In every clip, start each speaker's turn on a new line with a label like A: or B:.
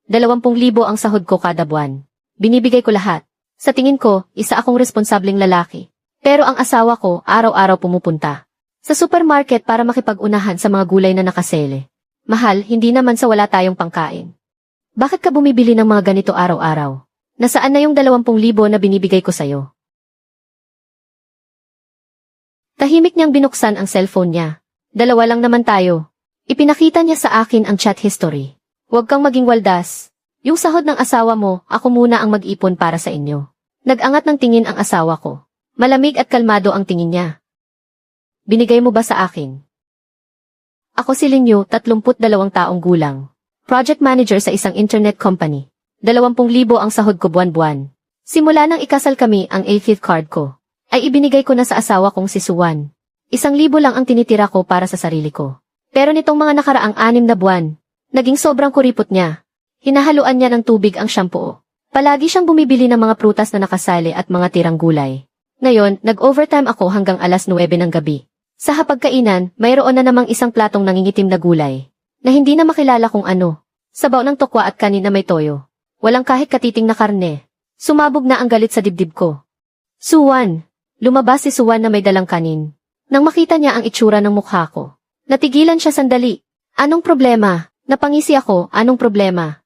A: 20,000 ang sahod ko kada buwan. Binibigay ko lahat. Sa tingin ko, isa akong responsableng lalaki. Pero ang asawa ko, araw-araw pumupunta sa supermarket para makipag-unahan sa mga gulay na nakasele. Mahal, hindi naman sa wala tayong pangkain. Bakit ka bumibili ng mga ganito araw-araw? Nasaan na yung 20,000 na binibigay ko sa'yo? Tahimik niyang binuksan ang cellphone niya. Dalawa lang naman tayo. Ipinakita niya sa akin ang chat history. Huwag kang maging waldas. Yung sahod ng asawa mo, ako muna ang mag-ipon para sa inyo. Nag-angat ng tingin ang asawa ko. Malamig at kalmado ang tingin niya. Binigay mo ba sa akin? Ako si Linyo, 32 taong gulang. Project manager sa isang internet company. 20,000 ang sahod ko buwan-buwan. Simula nang ikasal kami, ang 8th card ko ay ibinigay ko na sa asawa kong si Suwan. 1,000 lang ang tinitira ko para sa sarili ko. Pero nitong mga nakaraang 6 na buwan, naging sobrang kuripot niya. Hinahaluan niya ng tubig ang shampoo. Palagi siyang bumibili ng mga prutas na nakasali at mga tirang gulay. Ngayon, nag-overtime ako hanggang alas 9 ng gabi. Sa hapagkainan, mayroon na namang isang platong nangingitim na gulay na hindi na makilala kung ano. Sabaw ng tokwa at kanin na may toyo. Walang kahit katiting na karne. Sumabog na ang galit sa dibdib ko. Suwan! Lumabas si Suwan na may dalang kanin. Nang makita niya ang itsura ng mukha ko, natigilan siya sandali. Anong problema? Napangisi ako, anong problema?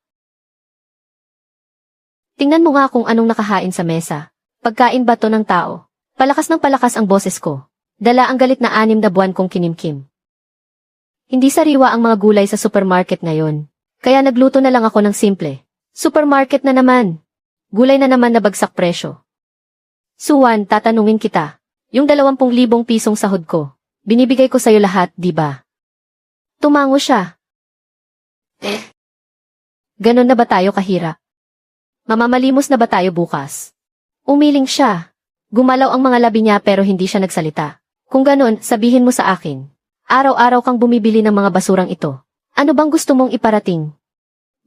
A: Tingnan mo nga kung anong nakahain sa mesa. Pagkain ba to ng tao? Palakas ng palakas ang boses ko. Dala ang galit na 6 na buwan kong kinimkim. Hindi sariwa ang mga gulay sa supermarket ngayon. Kaya nagluto na lang ako ng simple. Supermarket na naman. Gulay na naman na bagsak presyo. Suwan, tatanungin kita. Yung 20,000 pisong sahod ko, binibigay ko sa'yo lahat, di ba? Tumango siya. Ganon na ba tayo kahira? Mamamalimos na ba tayo bukas? Umiling siya. Gumalaw ang mga labi niya pero hindi siya nagsalita. Kung ganon, sabihin mo sa akin. Araw-araw kang bumibili ng mga basurang ito. Ano bang gusto mong iparating?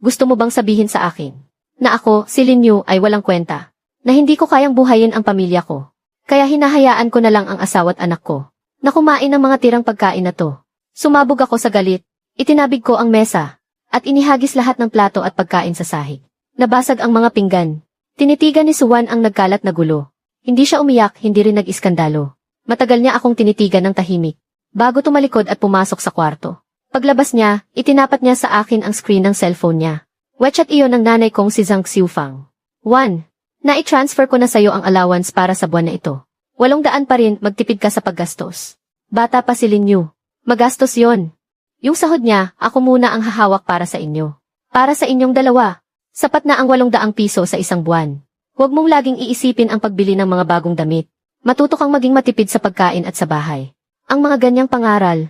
A: Gusto mo bang sabihin sa akin na ako, si Linyo, ay walang kwenta? Na hindi ko kayang buhayin ang pamilya ko? Kaya hinahayaan ko na lang ang asawa't anak ko na kumain ng mga tirang pagkain na to. Sumabog ako sa galit. Itinabig ko ang mesa at inihagis lahat ng plato at pagkain sa sahig. Nabasag ang mga pinggan. Tinitigan ni Suwan ang nagkalat na gulo. Hindi siya umiyak, hindi rin nag-iskandalo. Matagal niya akong tinitigan ng tahimik, bago tumalikod at pumasok sa kwarto. Paglabas niya, itinapat niya sa akin ang screen ng cellphone niya. WeChat iyon ng nanay kong si Zhang Xiufang. 1. Na-i-transfer ko na sa'yo ang allowance para sa buwan na ito. 800 pa rin, magtipid ka sa paggastos. Bata pa si Linyo. Magastos yon. Yung sahod niya, ako muna ang hahawak para sa inyo. Para sa inyong dalawa. Sapat na ang 800 piso sa isang buwan. Huwag mong laging iisipin ang pagbili ng mga bagong damit. Matuto kang maging matipid sa pagkain at sa bahay. Ang mga ganyang pangaral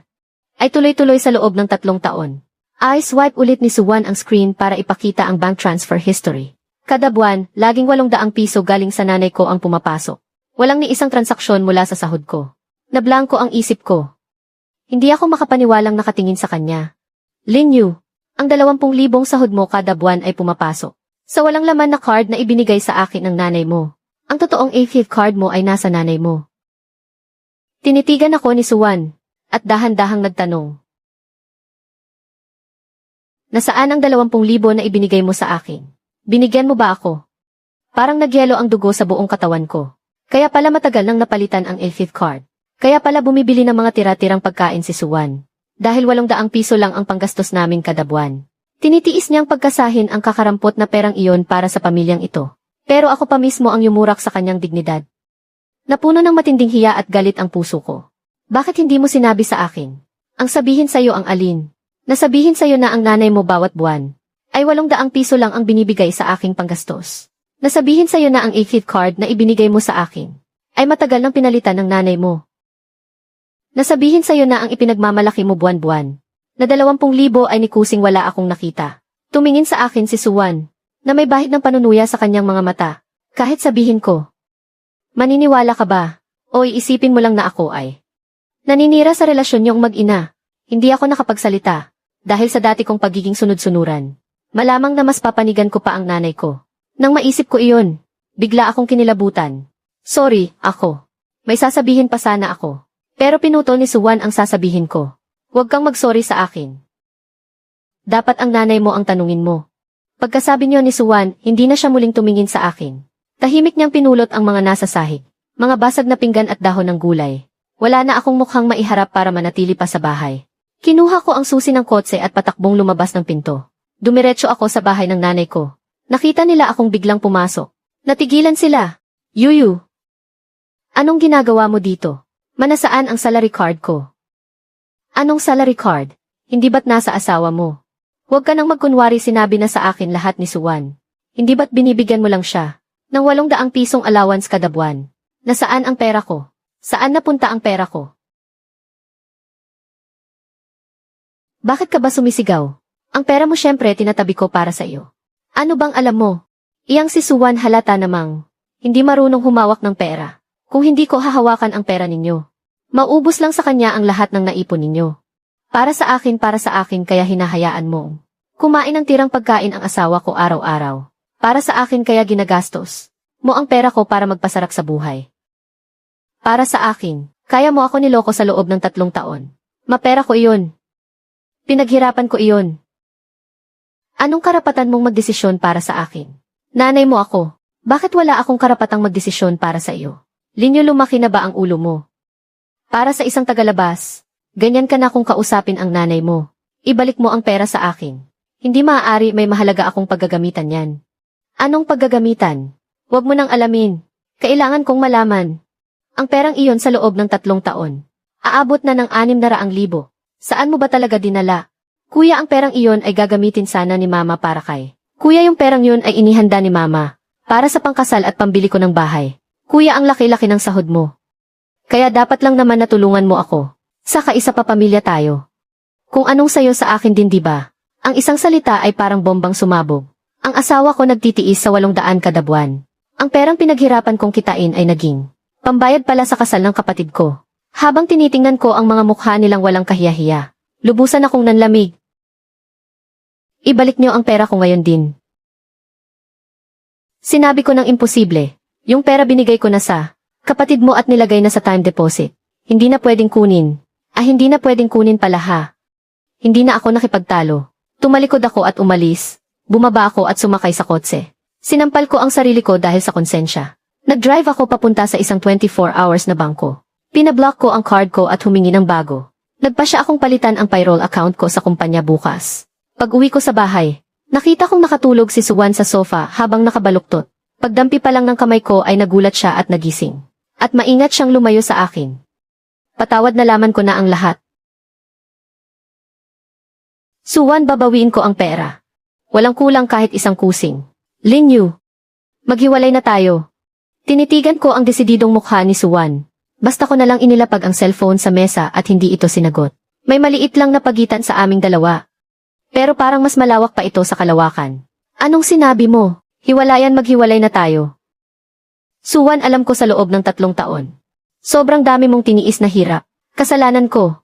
A: ay tuloy-tuloy sa loob ng 3 taon. I-swipe ulit ni Suwan ang screen para ipakita ang bank transfer history. Kada buwan, laging 800 piso galing sa nanay ko ang pumapasok. Walang ni isang transaksyon mula sa sahod ko. Nablangko ang isip ko. Hindi ako makapaniwalang nakatingin sa kanya. Linyo, ang 20,000 sahod mo kada buwan ay pumapasok sa walang laman na card na ibinigay sa akin ng nanay mo. Ang totoong 8th card mo ay nasa nanay mo. Tinitigan ako ni Suwan at dahan-dahang nagtanong. Nasaan ang 20,000 na ibinigay mo sa akin? Binigyan mo ba ako? Parang nagyelo ang dugo sa buong katawan ko. Kaya pala matagal nang napalitan ang 8th card. Kaya pala bumibili ng mga tira-tirang pagkain si Suwan. Dahil 800 piso lang ang panggastos namin kada buwan. Tinitiis niyang pagkasahin ang kakarampot na perang iyon para sa pamilyang ito. Pero ako pa mismo ang yumurak sa kanyang dignidad. Napuno ng matinding hiya at galit ang puso ko. Bakit hindi mo sinabi sa akin? Ang sabihin sa'yo ang alin? Nasabihin sa'yo na ang nanay mo bawat buwan ay 800 piso lang ang binibigay sa aking panggastos. Nasabihin sa'yo na ang 8th card na ibinigay mo sa akin ay matagal nang pinalitan ng nanay mo. Nasabihin sa'yo na ang ipinagmamalaki mo buwan-buwan na 20,000 ay ni kusing wala akong nakita. Tumingin sa akin si Suwan na may bahid ng panunuya sa kanyang mga mata. Kahit sabihin ko, maniniwala ka ba? O iisipin mo lang na ako ay naninira sa relasyon niyong mag-ina. Hindi ako nakapagsalita dahil sa dati kong pagiging sunod-sunuran. Malamang na mas papanigan ko pa ang nanay ko. Nang maisip ko iyon, bigla akong kinilabutan. Sorry, ako. May sasabihin pa sana ako. Pero pinutol ni Suwan ang sasabihin ko. Huwag kang mag-sorry sa akin. Dapat ang nanay mo ang tanungin mo. Pagkasabi niyo ni Suwan, hindi na siya muling tumingin sa akin. Tahimik niyang pinulot ang mga nasa sahig, mga basag na pinggan at dahon ng gulay. Wala na akong mukhang maiharap para manatili pa sa bahay. Kinuha ko ang susi ng kotse at patakbong lumabas ng pinto. Dumiretso ako sa bahay ng nanay ko. Nakita nila akong biglang pumasok. Natigilan sila. Yuyu. Anong ginagawa mo dito? Manasaan ang salary card ko? Anong salary card? Hindi ba't nasa asawa mo? Huwag ka nang magkunwari, sinabi na sa akin lahat ni Suwan. Hindi ba't binibigyan mo lang siya ng 800 pisong allowance kada buwan? Nasaan ang pera ko? Saan napunta ang pera ko? Bakit ka ba sumisigaw? Ang pera mo syempre tinatabi ko para sa iyo. Ano bang alam mo? Iyang si Suwan halata namang hindi marunong humawak ng pera. Kung hindi ko hahawakan ang pera ninyo, maubos lang sa kanya ang lahat ng naipon ninyo. Para sa akin kaya hinahayaan mo kumain ng tirang pagkain ang asawa ko araw-araw. Para sa akin kaya ginagastos mo ang pera ko para magpasarap sa buhay. Para sa akin, kaya mo ako niloko sa loob ng 3 taon. Mapera ko iyon. Pinaghirapan ko iyon. Anong karapatan mong magdesisyon para sa akin? Nanay mo ako. Bakit wala akong karapatang magdesisyon para sa iyo? Linyo, lumaki na ba ang ulo mo? Para sa isang tagalabas, ganyan ka na kung kausapin ang nanay mo. Ibalik mo ang pera sa akin. Hindi maaari, may mahalaga akong paggagamitan yan. Anong paggagamitan? Huwag mo nang alamin. Kailangan kong malaman. Ang perang iyon sa loob ng 3 taon. Aabot na ng 600,000. Saan mo ba talaga dinala? Kuya, ang perang iyon ay gagamitin sana ni Mama para kay. Kuya, yung perang yun ay inihanda ni Mama para sa pangkasal at pambili ko ng bahay. Kuya, ang laki-laki ng sahod mo. Kaya dapat lang naman natulungan mo ako. Saka isa pa, pamilya tayo. Kung anong sayo sa akin din, di ba? Ang isang salita ay parang bombang sumabog. Ang asawa ko nagtitiis sa 800 kada buwan. Ang perang pinaghirapan kong kitain ay naging pambayad pala sa kasal ng kapatid ko. Habang tinitingnan ko ang mga mukha nilang walang kahiya-hiya, lubusan akong nanlamig. Ibalik niyo ang pera ko ngayon din. Sinabi ko ng imposible. Yung pera binigay ko na sa kapatid mo at nilagay na sa time deposit. Hindi na pwedeng kunin. Hindi na pwedeng kunin pala, ha. Hindi na ako nakipagtalo. Tumalikod ako at umalis. Bumaba ako at sumakay sa kotse. Sinampal ko ang sarili ko dahil sa konsensya. Nag-drive ako papunta sa isang 24 hours na bangko. Pinablock ko ang card ko at humingi ng bago. Nagpa siya akong palitan ang payroll account ko sa kumpanya bukas. Pag-uwi ko sa bahay, nakita kong nakatulog si Suwan sa sofa habang nakabaluktot. Pagdampi pa lang ng kamay ko ay nagulat siya at nagising. At maingat siyang lumayo sa akin. Patawad, nalaman ko na ang lahat. Suwan, babawiin ko ang pera. Walang kulang kahit isang kusing. Linyu, maghiwalay na tayo. Tinitigan ko ang desididong mukha ni Suwan. Basta ko na lang inilapag ang cellphone sa mesa at hindi ito sinagot. May maliit lang na pagitan sa aming dalawa. Pero parang mas malawak pa ito sa kalawakan. Anong sinabi mo? Hiwalayan, maghiwalay na tayo. Suwan, alam ko sa loob ng 3 taon. Sobrang dami mong tiniis na hirap. Kasalanan ko.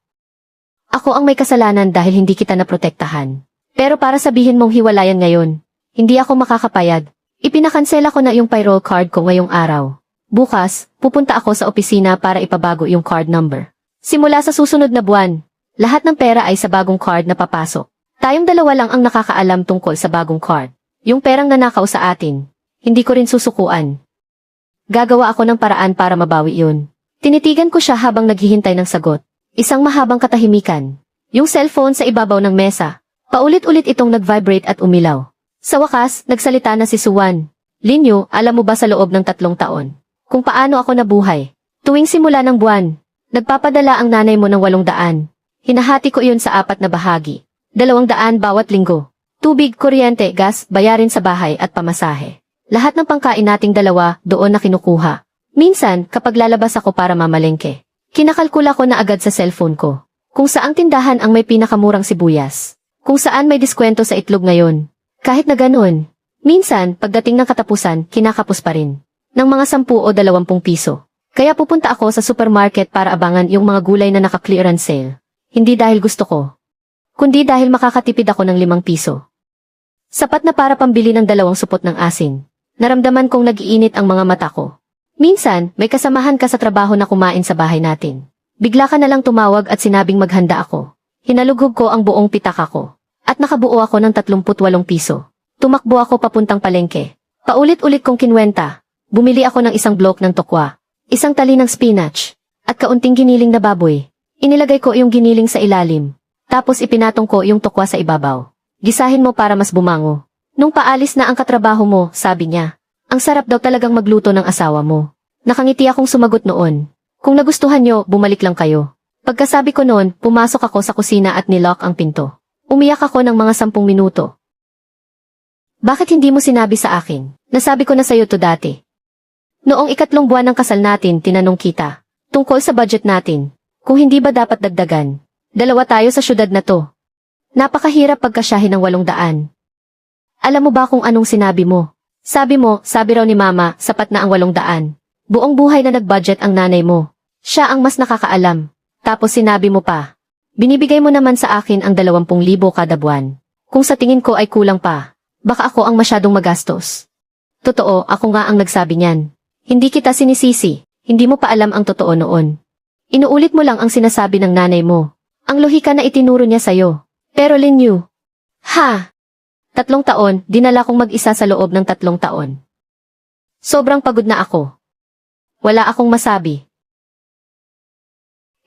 A: Ako ang may kasalanan dahil hindi kita naprotektahan. Pero para sabihin mong hiwalayan ngayon, hindi ako makakapayag. Ipinakansela ko na yung payroll card ko ngayong araw. Bukas, pupunta ako sa opisina para ipabago yung card number. Simula sa susunod na buwan, lahat ng pera ay sa bagong card na papasok. Tayong dalawa lang ang nakakaalam tungkol sa bagong card. Yung perang nanakaw sa atin, hindi ko rin susukuan. Gagawa ako ng paraan para mabawi yun. Tinitigan ko siya habang naghihintay ng sagot. Isang mahabang katahimikan. Yung cellphone sa ibabaw ng mesa. Paulit-ulit itong nag-vibrate at umilaw. Sa wakas, nagsalita na si Suwan. Linyo, alam mo ba sa loob ng 3 taon, kung paano ako nabuhay? Tuwing simula ng buwan, nagpapadala ang nanay mo ng 800. Hinahati ko iyon sa 4 na bahagi. 200 bawat linggo. Tubig, kuryente, gas, bayarin sa bahay at pamasahe. Lahat ng pangkain nating dalawa doon na kinukuha. Minsan, kapag lalabas ako para mamalengke, kinakalkula ko na agad sa cellphone ko kung saang tindahan ang may pinakamurang sibuyas, kung saan may diskwento sa itlog ngayon. Kahit na ganoon, minsan, pagdating ng katapusan, kinakapos pa rin ng mga 10 o 20 piso. Kaya pupunta ako sa supermarket para abangan yung mga gulay na naka-clearance sale. Hindi dahil gusto ko, kundi dahil makakatipid ako ng 5 piso. Sapat na para pambili ng 2 supot ng asin. Naramdaman kong nag-iinit ang mga mata ko. Minsan, may kasamahan ka sa trabaho na kumain sa bahay natin. Bigla ka na lang tumawag at sinabing maghanda ako. Hinalugog ko ang buong pitaka ko. At nakabuo ako ng 38 piso. Tumakbo ako papuntang palengke. Paulit-ulit kong kinwenta. Bumili ako ng isang bloke ng tokwa, isang tali ng spinach, at kaunting giniling na baboy. Inilagay ko yung giniling sa ilalim. Tapos ipinatong ko yung tokwa sa ibabaw. Gisahin mo para mas bumango. Nung paalis na ang katrabaho mo, sabi niya, ang sarap daw talagang magluto ng asawa mo. Nakangiti akong sumagot noon. Kung nagustuhan nyo, bumalik lang kayo. Pagkasabi ko noon, pumasok ako sa kusina at nilock ang pinto. Umiyak ako ng mga 10 minuto. Bakit hindi mo sinabi sa akin? Nasabi ko na sa'yo to dati. Noong 3 buwan ng kasal natin, tinanong kita. Tungkol sa budget natin. Kung hindi ba dapat dagdagan? 2 tayo sa syudad na to. Napakahirap pagkasyahin ng 800. Alam mo ba kung anong sinabi mo? Sabi raw ni Mama, sapat na ang 800. Buong buhay na nag-budget ang nanay mo. Siya ang mas nakakaalam. Tapos sinabi mo pa, binibigay mo naman sa akin ang 20,000 kada buwan. Kung sa tingin ko ay kulang pa, baka ako ang masyadong magastos. Totoo, ako nga ang nagsabi niyan. Hindi kita sinisisi, hindi mo pa alam ang totoo noon. Inuulit mo lang ang sinasabi ng nanay mo. Ang lohika na itinuro niya sa'yo. Pero Linyu, 3 taon, dinala kong mag-isa sa loob ng 3 taon. Sobrang pagod na ako. Wala akong masabi.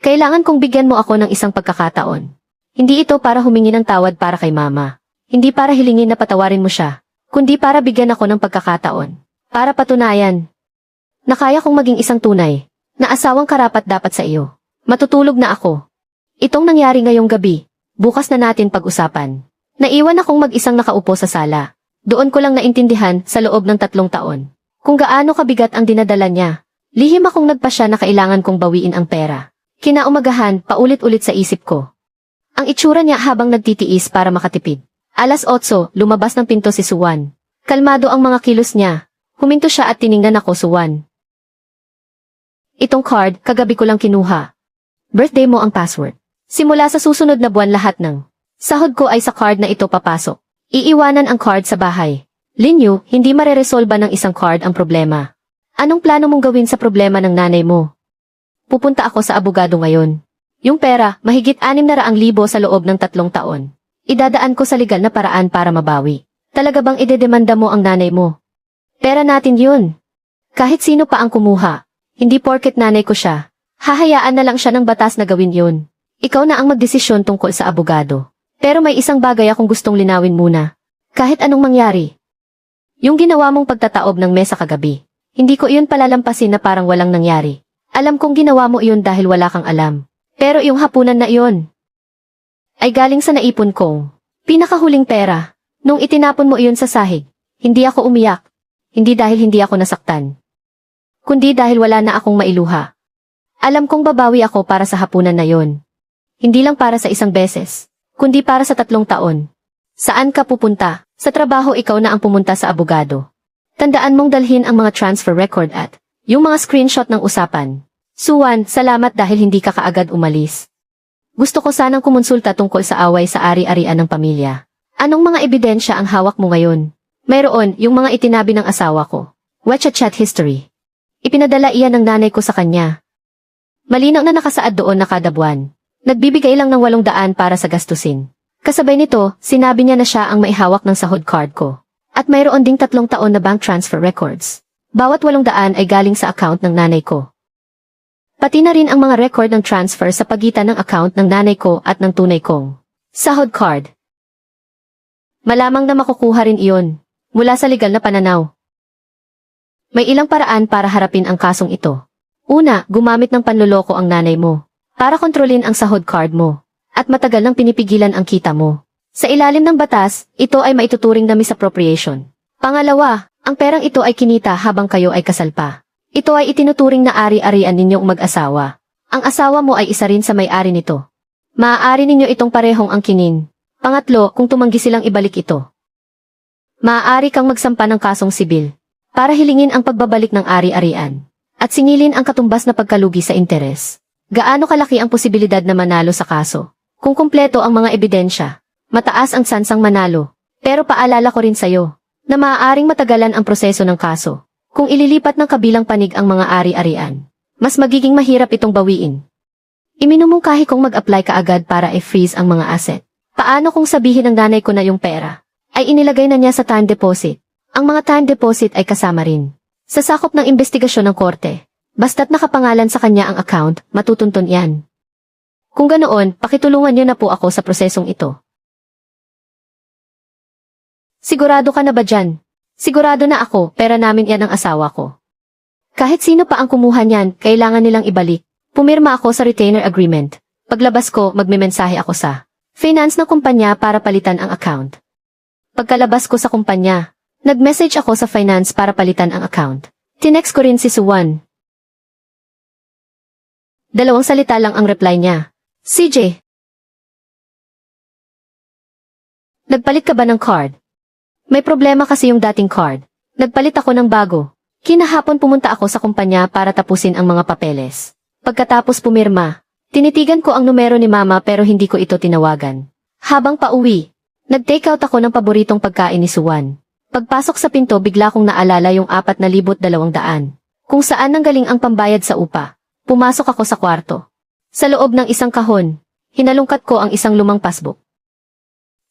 A: Kailangan kong bigyan mo ako ng isang pagkakataon. Hindi ito para humingi ng tawad para kay Mama. Hindi para hilingin na patawarin mo siya. Kundi para bigyan ako ng pagkakataon. Para patunayan na kaya kong maging isang tunay na asawang karapat-dapat sa iyo. Matutulog na ako. Itong nangyari ngayong gabi. Bukas na natin pag-usapan. Naiwan akong mag-isang nakaupo sa sala. Doon ko lang naintindihan sa loob ng 3 taon. Kung gaano kabigat ang dinadala niya. Lihim akong nagpasya na kailangan kong bawiin ang pera. Kinaumagahan, paulit-ulit sa isip ko. Ang itsura niya habang nagtitiis para makatipid. 8:00, lumabas ng pinto si Suwan. Kalmado ang mga kilos niya. Huminto siya at tiningnan ako, Suwan. Itong card, kagabi ko lang kinuha. Birthday mo ang password. Simula sa susunod na buwan lahat ng sahod ko ay sa card na ito papasok. Iiwanan ang card sa bahay. Linyu, hindi mareresolba ng isang card ang problema. Anong plano mong gawin sa problema ng nanay mo? Pupunta ako sa abogado ngayon. Yung pera, mahigit 600,000 sa loob ng 3 taon. Idadaan ko sa legal na paraan para mabawi. Talaga bang idedemanda mo ang nanay mo? Pera natin yun. Kahit sino pa ang kumuha. Hindi porket nanay ko siya. Hahayaan na lang siya ng batas na gawin yun. Ikaw na ang magdesisyon tungkol sa abogado. Pero may isang bagay akong gustong linawin muna. Kahit anong mangyari. Yung ginawa mong pagtataob ng mesa kagabi. Hindi ko iyon palalampasin na parang walang nangyari. Alam kong ginawa mo iyon dahil wala kang alam. Pero yung hapunan na iyon ay galing sa naipon kong pinakahuling pera. Nung itinapon mo iyon sa sahig, hindi ako umiyak. Hindi dahil hindi ako nasaktan. Kundi dahil wala na akong mailuha. Alam kong babawi ako para sa hapunan na iyon. Hindi lang para sa isang beses, kundi para sa 3 taon. Saan ka pupunta? Sa trabaho ikaw na ang pumunta sa abogado. Tandaan mong dalhin ang mga transfer record at yung mga screenshot ng usapan. Suwan, salamat dahil hindi ka kaagad umalis. Gusto ko sanang kumonsulta tungkol sa away sa ari-arian ng pamilya. Anong mga ebidensya ang hawak mo ngayon? Mayroon, yung mga itinabi ng asawa ko. WeChat history. Ipinadala iyan ng nanay ko sa kanya. Malinaw na nakasaad doon na kada buwan. Nagbibigay lang ng 800 para sa gastusin. Kasabay nito, sinabi niya na siya ang maihawak ng sahod card ko. At mayroon ding 3 taon na bank transfer records. Bawat 800 ay galing sa account ng nanay ko. Pati na rin ang mga record ng transfer sa pagitan ng account ng nanay ko at ng tunay kong sahod card. Malamang na makukuha rin iyon mula sa legal na pananaw. May ilang paraan para harapin ang kasong ito. Una, gumamit ng panloloko ang nanay mo para kontrolin ang sahod card mo at matagal nang pinipigilan ang kita mo. Sa ilalim ng batas, ito ay maituturing na misappropriation. Pangalawa, ang perang ito ay kinita habang kayo ay kasal pa. Ito ay itinuturing na ari-arian ninyong mag-asawa. Ang asawa mo ay isa rin sa may-ari nito. Maaari ninyo itong parehong angkinin. Pangatlo, kung tumanggi silang ibalik ito. Maaari kang magsampa ng kasong sibil para hilingin ang pagbabalik ng ari-arian at singilin ang katumbas na pagkalugi sa interes. Gaano kalaki ang posibilidad na manalo sa kaso? Kung kumpleto ang mga ebidensya, mataas ang tsansang manalo. Pero paalala ko rin sa'yo na maaaring matagalan ang proseso ng kaso. Kung ililipat ng kabilang panig ang mga ari-arian, mas magiging mahirap itong bawiin. Iminumungkahi kong mag-apply ka agad para i-freeze ang mga asset. Paano kung sabihin ng nanay ko na yung pera ay inilagay na niya sa time deposit. Ang mga time deposit ay kasama rin sa sakop ng investigasyon ng korte. Basta't nakapangalan sa kanya ang account, matutuntun yan. Kung ganoon, pakitulungan niyo na po ako sa prosesong ito. Sigurado ka na ba dyan? Sigurado na ako, pera namin yan ang asawa ko. Kahit sino pa ang kumuha niyan, kailangan nilang ibalik. Pumirma ako sa retainer agreement. Paglabas ko, magmemensahe ako sa finance ng kumpanya para palitan ang account. Pagkalabas ko sa kumpanya, nag-message ako sa finance para palitan ang account. Tinext ko rin si Suwan. 2 salita lang ang reply niya. CJ, nagpalit ka ba ng card? May problema kasi yung dating card. Nagpalit ako ng bago. Kinahapon pumunta ako sa kumpanya para tapusin ang mga papeles. Pagkatapos pumirma, tinitigan ko ang numero ni Mama pero hindi ko ito tinawagan. Habang pauwi, nag-take out ako ng paboritong pagkain ni Suwan. Pagpasok sa pinto bigla kong naalala yung 4,200 kung saan nanggaling ang pambayad sa upa. Pumasok ako sa kwarto. Sa loob ng isang kahon, hinalungkat ko ang isang lumang passbook.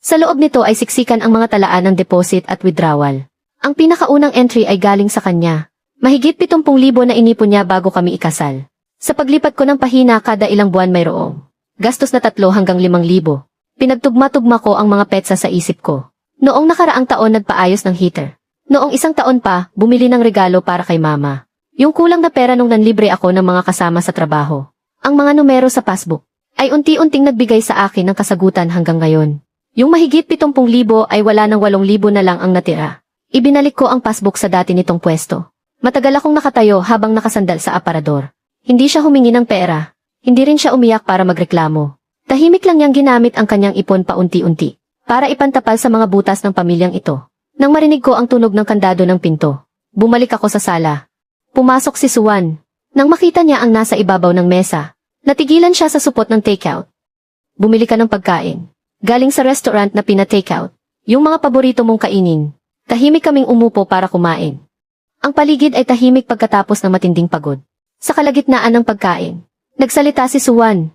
A: Sa loob nito ay siksikan ang mga talaan ng deposit at withdrawal. Ang pinakaunang entry ay galing sa kanya. Mahigit 70,000 na inipon niya bago kami ikasal. Sa paglipat ko ng pahina kada ilang buwan mayroong gastos na 3 hanggang 5,000. Pinagtugma-tugma ko ang mga petsa sa isip ko. Noong nakaraang taon nagpaayos ng heater. Noong isang taon pa, bumili ng regalo para kay Mama. Yung kulang na pera nung nanlibre ako ng mga kasama sa trabaho. Ang mga numero sa passbook ay unti-unting nagbigay sa akin ng kasagutan hanggang ngayon. Yung mahigit 70,000 ay wala ng 8,000 na lang ang natira. Ibinalik ko ang passbook sa dati nitong pwesto. Matagal akong nakatayo habang nakasandal sa aparador. Hindi siya humingi ng pera. Hindi rin siya umiyak para magreklamo. Tahimik lang niyang ginamit ang kanyang ipon paunti-unti para ipantapal sa mga butas ng pamilyang ito. Nang marinig ko ang tunog ng kandado ng pinto, bumalik ako sa sala. Pumasok si Suwan. Nang makita niya ang nasa ibabaw ng mesa, natigilan siya sa supot ng takeout. Bumili ka ng pagkain. Galing sa restaurant na pina-takeout. Yung mga paborito mong kainin. Tahimik kaming umupo para kumain. Ang paligid ay tahimik pagkatapos ng matinding pagod. Sa kalagitnaan ng pagkain, nagsalita si Suwan.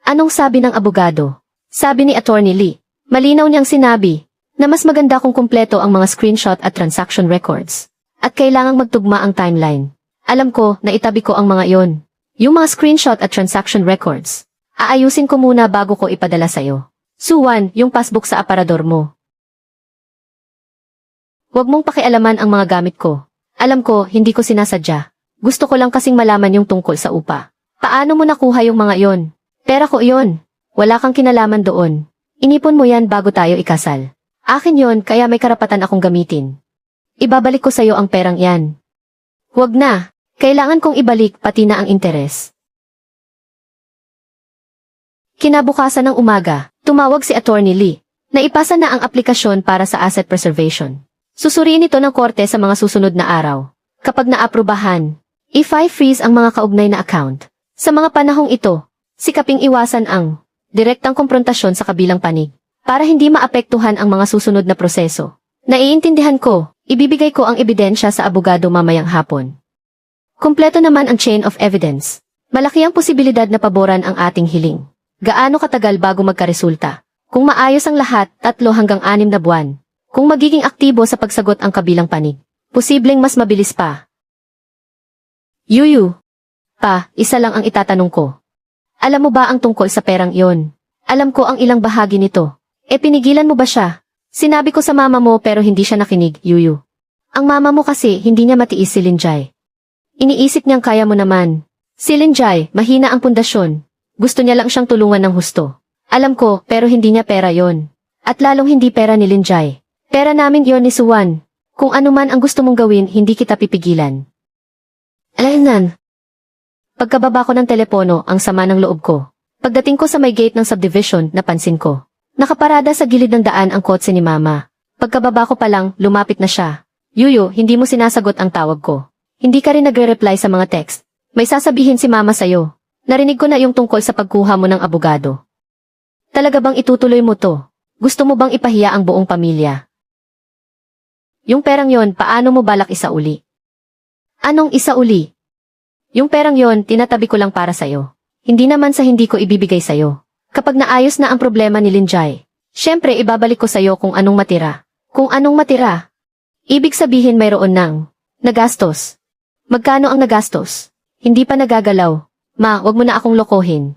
A: Anong sabi ng abogado? Sabi ni Attorney Lee. Malinaw niyang sinabi na mas maganda kung kumpleto ang mga screenshot at transaction records. At kailangang magtugma ang timeline. Alam ko na itabi ko ang mga iyon. Yung mga screenshot at transaction records. Aayusin ko muna bago ko ipadala sa'yo. Suwan, yung passbook sa aparador mo. Huwag mong pakialaman ang mga gamit ko. Alam ko, hindi ko sinasadya. Gusto ko lang kasing malaman yung tungkol sa upa. Paano mo nakuha yung mga iyon? Pera ko iyon. Wala kang kinalaman doon. Inipon mo yan bago tayo ikasal. Akin yon kaya may karapatan akong gamitin. Ibabalik ko sa'yo ang perang yan. Huwag na. Kailangan kong ibalik pati na ang interes. Kinabukasan ng umaga, tumawag si Attorney Lee. Naipasa na ang aplikasyon para sa asset preservation. Susuriin ito ng korte sa mga susunod na araw. Kapag naaprubahan, i-freeze ang mga kaugnay na account. Sa mga panahong ito, sikaping iwasan ang direktang komprontasyon sa kabilang panig para hindi maapektuhan ang mga susunod na proseso. Naiintindihan ko, ibibigay ko ang ebidensya sa abogado mamayang hapon. Kumpleto naman ang chain of evidence. Malaki ang posibilidad na paboran ang ating hiling. Gaano katagal bago magkaresulta? Kung maayos ang lahat, 3 hanggang 6 na buwan. Kung magiging aktibo sa pagsagot ang kabilang panig, posibleng mas mabilis pa. Yuyu. Pa, isa lang ang itatanong ko. Alam mo ba ang tungkol sa perang iyon? Alam ko ang ilang bahagi nito. Pinigilan mo ba siya? Sinabi ko sa mama mo pero hindi siya nakinig, Yuyu. Ang mama mo kasi hindi niya matiis si Linjay. Iniisip niyang kaya mo naman. Si Linjay, mahina ang pundasyon. Gusto niya lang siyang tulungan ng husto. Alam ko, pero hindi niya pera yon. At lalong hindi pera ni Linjay. Pera namin yon ni Suwan. Kung ano man ang gusto mong gawin, hindi kita pipigilan. Alaynan. Pagkababa ko ng telepono, ang sama ng loob ko. Pagdating ko sa may gate ng subdivision, napansin ko. Nakaparada sa gilid ng daan ang kotse ni Mama. Pagkababa ko pa lang, lumapit na siya. Yuyo, hindi mo sinasagot ang tawag ko. Hindi ka rin nagre-reply sa mga text. May sasabihin si Mama sa'yo. Narinig ko na yung tungkol sa pagkuha mo ng abogado. Talaga bang itutuloy mo to? Gusto mo bang ipahiya ang buong pamilya? Yung perang yon, paano mo balak isauli? Anong isauli? Yung perang yon, tinatabi ko lang para sa'yo. Hindi naman sa hindi ko ibibigay sa'yo. Kapag naayos na ang problema ni Linjay, Siyempre ibabalik ko sa'yo kung anong matira. Kung anong matira. Ibig sabihin mayroon ng nagastos. Magkano ang nagastos? Hindi pa nagagalaw. Ma, wag mo na akong lokohin.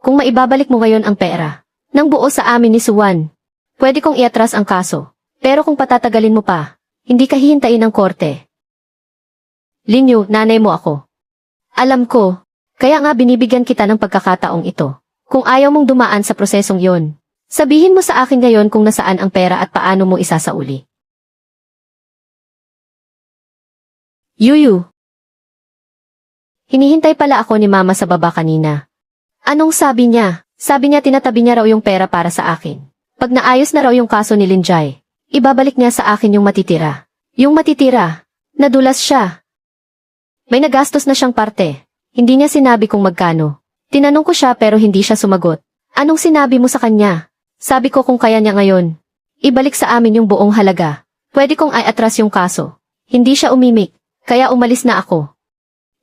A: Kung maibabalik mo ngayon ang pera ng buo sa amin ni Suwan, pwede kong iatras ang kaso. Pero kung patatagalin mo pa, hindi ka hihintayin ng korte. Linyu, nanay mo ako. Alam ko, kaya nga binibigyan kita ng pagkakataong ito. Kung ayaw mong dumaan sa prosesong yon, sabihin mo sa akin ngayon kung nasaan ang pera at paano mo isasauli. Yuyu. Hinihintay pala ako ni Mama sa baba kanina. Anong sabi niya? Sabi niya tinatabi niya raw yung pera para sa akin. Pag naayos na raw yung kaso ni Linjay, ibabalik niya sa akin yung matitira. Yung matitira, nadulas siya. May nagastos na siyang parte. Hindi niya sinabi kung magkano. Tinanong ko siya pero hindi siya sumagot. Anong sinabi mo sa kanya? Sabi ko kung kaya niya ngayon. Ibalik sa amin yung buong halaga. Pwede kong atras yung kaso. Hindi siya umimik, kaya umalis na ako.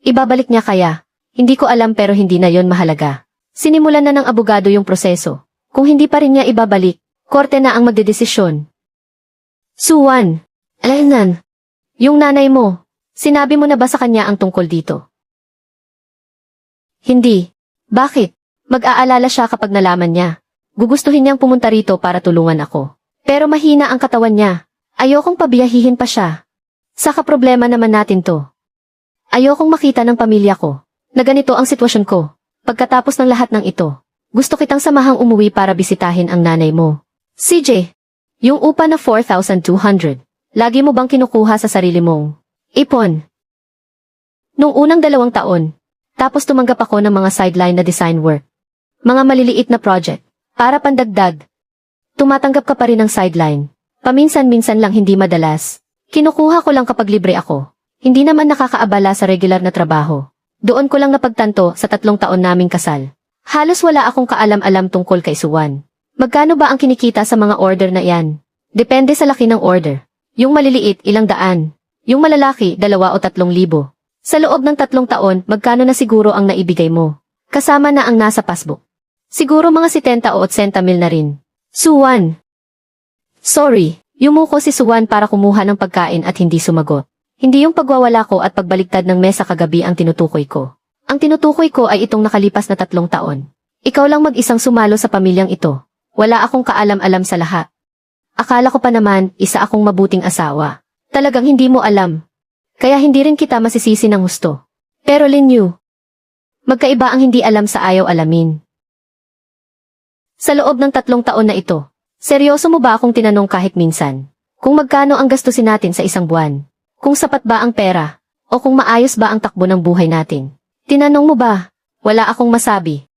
A: Ibabalik niya kaya? Hindi ko alam pero hindi na yon mahalaga. Sinimulan na ng abogado yung proseso. Kung hindi pa rin niya ibabalik, korte na ang magdedesisyon. Suwan. Alanan. Yung nanay mo. Sinabi mo na ba sa kanya ang tungkol dito? Hindi. Bakit? Mag-aalala siya kapag nalaman niya. Gugustuhin niyang pumunta rito para tulungan ako. Pero mahina ang katawan niya. Ayokong pabiyahihin pa siya. Saka problema naman natin to. Ayokong makita ng pamilya ko na ganito ang sitwasyon ko. Pagkatapos ng lahat ng ito, gusto kitang samahang umuwi para bisitahin ang nanay mo. CJ, yung upa na 4,200, lagi mo bang kinukuha sa sarili mong ipon? Nung unang 2 taon, tapos tumanggap ako ng mga sideline na design work. Mga maliliit na project, para pandagdag. Tumatanggap ka pa rin ng sideline. Paminsan-minsan lang hindi madalas. Kinukuha ko lang kapag libre ako. Hindi naman nakakaabala sa regular na trabaho. Doon ko lang napagtanto sa 3 taon naming kasal. Halos wala akong kaalam-alam tungkol kay Suwan. Magkano ba ang kinikita sa mga order na iyan? Depende sa laki ng order. Yung maliliit, ilang daan. Yung malalaki, 2 o 3,000. Sa loob ng 3 taon, magkano na siguro ang naibigay mo? Kasama na ang nasa passbook. Siguro mga 70 o 80 mil na rin. Suwan. Sorry, yumuko si Suwan para kumuha ng pagkain at hindi sumagot. Hindi yung pagwawala ko at pagbaliktad ng mesa kagabi ang tinutukoy ko. Ang tinutukoy ko ay itong nakalipas na 3 taon. Ikaw lang mag-isang sumalo sa pamilyang ito. Wala akong kaalam-alam sa lahat. Akala ko pa naman, isa akong mabuting asawa. Talagang hindi mo alam. Kaya hindi rin kita masisisi ng husto. Pero Linyu, magkaiba ang hindi alam sa ayaw alamin. Sa loob ng 3 taon na ito, seryoso mo ba akong tinanong kahit minsan? Kung magkano ang gastusin natin sa isang buwan? Kung sapat ba ang pera? O kung maayos ba ang takbo ng buhay natin? Tinanong mo ba? Wala akong masabi.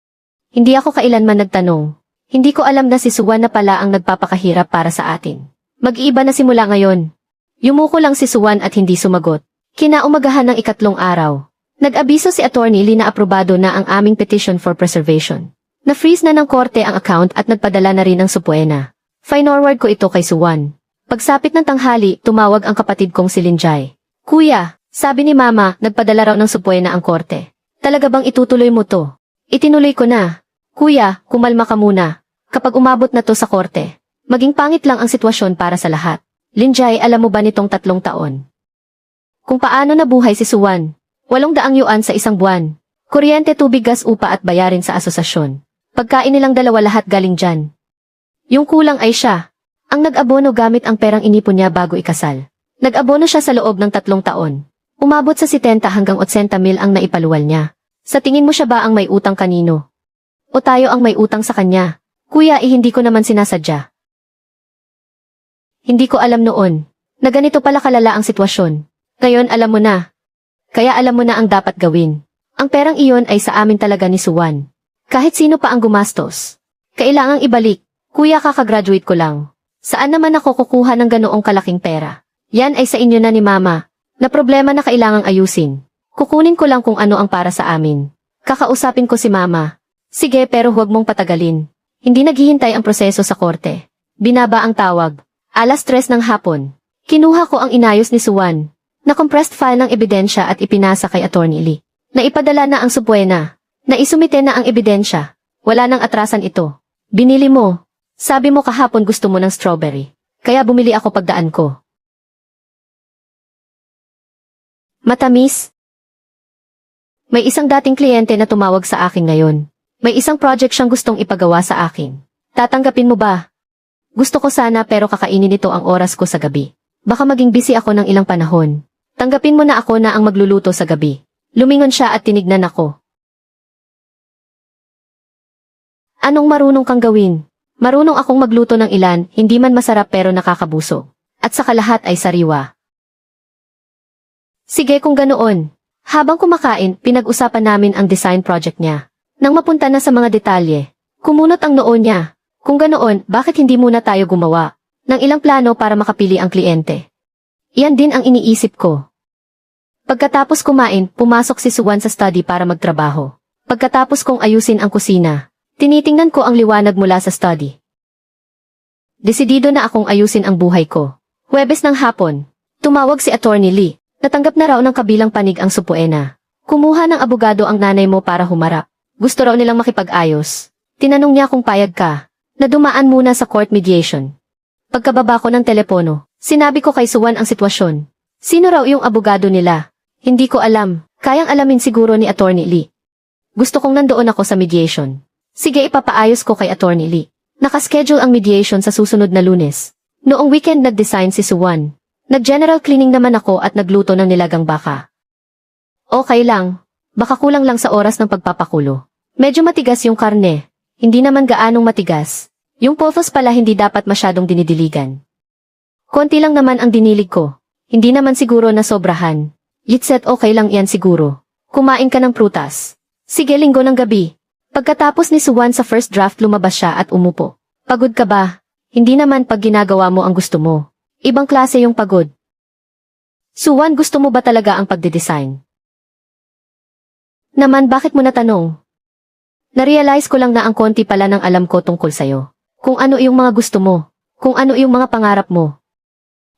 A: Hindi ako kailanman nagtanong. Hindi ko alam na si Suwan na pala ang nagpapakahirap para sa atin. Mag-iiba na simula ngayon. Yumuko lang si Suwan at hindi sumagot. Kinaumagahan ng 3 araw. Nag-abiso si Attorney Lee na aprobado na ang aming petition for preservation. Na-freeze na ng korte ang account at nagpadala na rin ng supuena. Finorward ko ito kay Suwan. Pagsapit ng tanghali, tumawag ang kapatid kong si Linjay. Kuya, sabi ni Mama, nagpadala raw ng supuena ang korte. Talaga bang itutuloy mo to? Itinuloy ko na. Kuya, kumalma ka muna. Kapag umabot na to sa korte, maging pangit lang ang sitwasyon para sa lahat. Linjay, alam mo ba nitong 3 taon? Kung paano nabuhay si Suwan? 800 yuan sa isang buwan. Kuryente, tubig, gas, upa at bayarin sa asosasyon. Pagkain nilang 2 lahat galing dyan. Yung kulang ay siya. Ang nag-abono gamit ang perang inipon niya bago ikasal. Nag-abono siya sa loob ng 3 taon. Umabot sa 70 hanggang 80 mil ang naipaluwal niya. Sa tingin mo siya ba ang may utang kanino? O tayo ang may utang sa kanya? Kuya, hindi ko naman sinasadya. Hindi ko alam noon na ganito pala kalala ang sitwasyon. Ngayon alam mo na. Kaya alam mo na ang dapat gawin. Ang perang iyon ay sa amin talaga ni Suwan. Kahit sino pa ang gumastos. Kailangang ibalik. Kuya, kakagraduate ko lang. Saan naman ako kukuha ng ganoong kalaking pera? Yan ay sa inyo na ni Mama. Na problema na kailangang ayusin. Kukunin ko lang kung ano ang para sa amin. Kakausapin ko si Mama. Sige, pero huwag mong patagalin. Hindi naghihintay ang proseso sa korte. Binaba ang tawag. 3:00 ng hapon. Kinuha ko ang inayos ni Suwan. Na-compressed file ng ebidensya at ipinasa kay Attorney Lee. Naipadala na ang supuena. Naisumite na ang ebidensya. Wala nang atrasan ito. Binili mo. Sabi mo kahapon gusto mo ng strawberry. Kaya bumili ako pagdaan ko. Matamis? May isang dating kliyente na tumawag sa akin ngayon. May isang project siyang gustong ipagawa sa akin. Tatanggapin mo ba? Gusto ko sana pero kakainin nito ang oras ko sa gabi. Baka maging busy ako ng ilang panahon. Tanggapin mo na ako na ang magluluto sa gabi. Lumingon siya at tinignan ako. Anong marunong kang gawin? Marunong akong magluto ng ilan, hindi man masarap pero nakakabusog. At sa lahat ay sariwa. Sige kung ganoon. Habang kumakain, pinag-usapan namin ang design project niya. Nang mapunta na sa mga detalye, kumunot ang noo niya. Kung ganoon, bakit hindi muna tayo gumawa ng ilang plano para makapili ang kliyente? Iyan din ang iniisip ko. Pagkatapos kumain, pumasok si Suwan sa study para magtrabaho. Pagkatapos kong ayusin ang kusina, tinitingnan ko ang liwanag mula sa study. Desidido na akong ayusin ang buhay ko. Huwebes ng hapon, tumawag si Attorney Lee. Natanggap na raw ng kabilang panig ang supuena. Kumuha ng abogado ang nanay mo para humarap. Gusto raw nilang makipag-ayos. Tinanong niya kung payag ka, na dumaan muna sa court mediation. Pagkababa ko ng telepono, sinabi ko kay Suwan ang sitwasyon. Sino raw yung abogado nila? Hindi ko alam, kayang alamin siguro ni Attorney Lee. Gusto kong nandoon ako sa mediation. Sige, ipapaayos ko kay Attorney Lee. Nakaschedule ang mediation sa susunod na Lunes. Noong weekend nag-design si Suwan. Nag-general cleaning naman ako at nagluto ng nilagang baka. Okay lang. Baka kulang lang sa oras ng pagpapakulo. Medyo matigas yung karne. Hindi naman gaanong matigas. Yung pulpos pala hindi dapat masyadong dinidiligan. Konti lang naman ang dinilig ko. Hindi naman siguro na sobrahan. Yitset okay lang yan siguro. Kumain ka ng prutas. Sige, Linggo ng gabi. Pagkatapos ni Suwan sa first draft lumabas siya at umupo. Pagod ka ba? Hindi naman pag ginagawa mo ang gusto mo. Ibang klase yung pagod. Suwan, gusto mo ba talaga ang pagde-design? Naman, bakit mo natanong? Narealize ko lang na ang konti pala ng alam ko tungkol sa'yo. Kung ano yung mga gusto mo. Kung ano yung mga pangarap mo.